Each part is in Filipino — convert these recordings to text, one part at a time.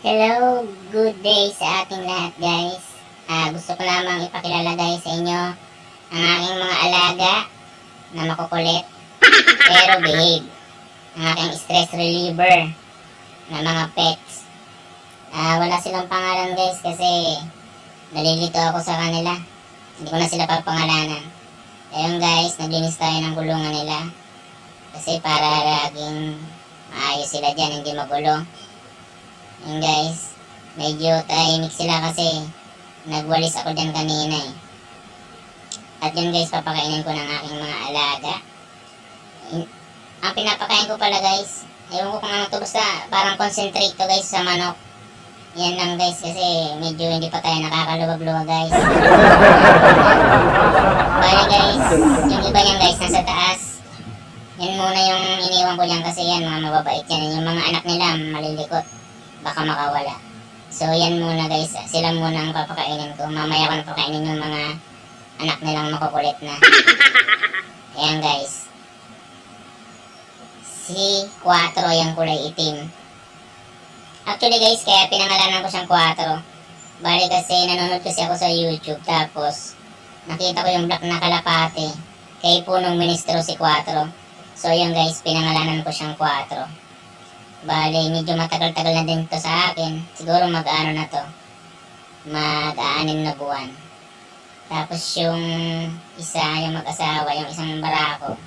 Hello, good day sa ating lahat guys. Gusto ko lamang ipakilala guys sa inyo ang aking mga alaga na makukulit pero behave. Ang aking stress reliever na mga pets. Wala silang pangalan guys kasi nalilito ako sa kanila. Hindi ko na sila papangalanan. Ayun guys, naglinis tayo ng kulungan nila kasi para laging maayos sila dyan, hindi magulo. Yun guys, medyo tahimik sila kasi nagwalis ako dyan kanina eh. At yun guys, papakainin ko ng aking mga alaga. Ang pinapakain ko pala guys, ewan ko kung ano to, basta parang concentrate to guys sa manok. Yan lang guys kasi medyo hindi pa tayo nakakaluwag-luwag guys. Bale guys, yung iba yan guys nasa taas. Yan muna yung iniwan ko dyan kasi yan mga mababait yan. Yung mga anak nila malilikot, baka makawala. So yan muna guys, sila muna ang papakainin ko. Mamaya ko na pakainin yung mga anak nilang makukulit na. Ayan guys, si 4 yung kulay itim. Actually guys, kaya pinangalanan ko siyang 4. Bali kasi nanonood kasi ako sa YouTube, tapos nakita ko yung black na kalapate kay punong ministro si 4. So yun guys, pinangalanan ko siyang 4. Bali, medyo matagal-tagal na din to sa akin. Siguro mag-ano na to, mag-6 na buwan. Tapos yung isa, yung mag-asawa, yung isang barako,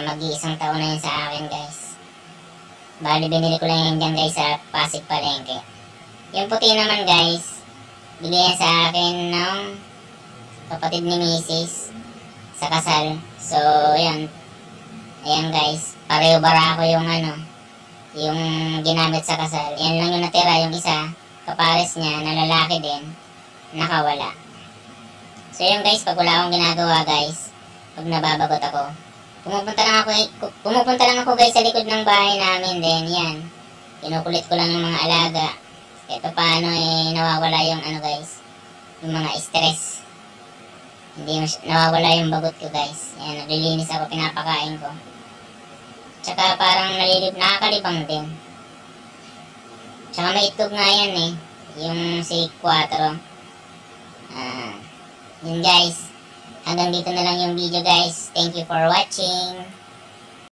mag-iisang taon na yun sa akin guys. Bali, binili ko lang yun dyan guys sa Pasig Palengke. Yung puti naman guys, bigyan sa akin ng kapatid ni Mrs. sa kasal. So yan, ayan guys, pareho barako yung yung ginamit sa kasal. Yan lang yung natira, yung isa kapares niya na lalaki din, nakawala. So yun guys, pag wala akong ginagawa guys, pag nababagot ako, pumupunta lang ako guys sa likod ng bahay namin. Then yan, kinukulit ko lang yung mga alaga. Ito paano nawawala yung guys, yung mga stress. Hindi nawawala yung bagot ko guys. Yan, naglilinis ako, pinapakain ko. Tsaka parang nakakalibang din. Tsaka may itlog nga yan eh, yung si 4. Yun guys, hanggang dito na lang yung video guys. Thank you for watching.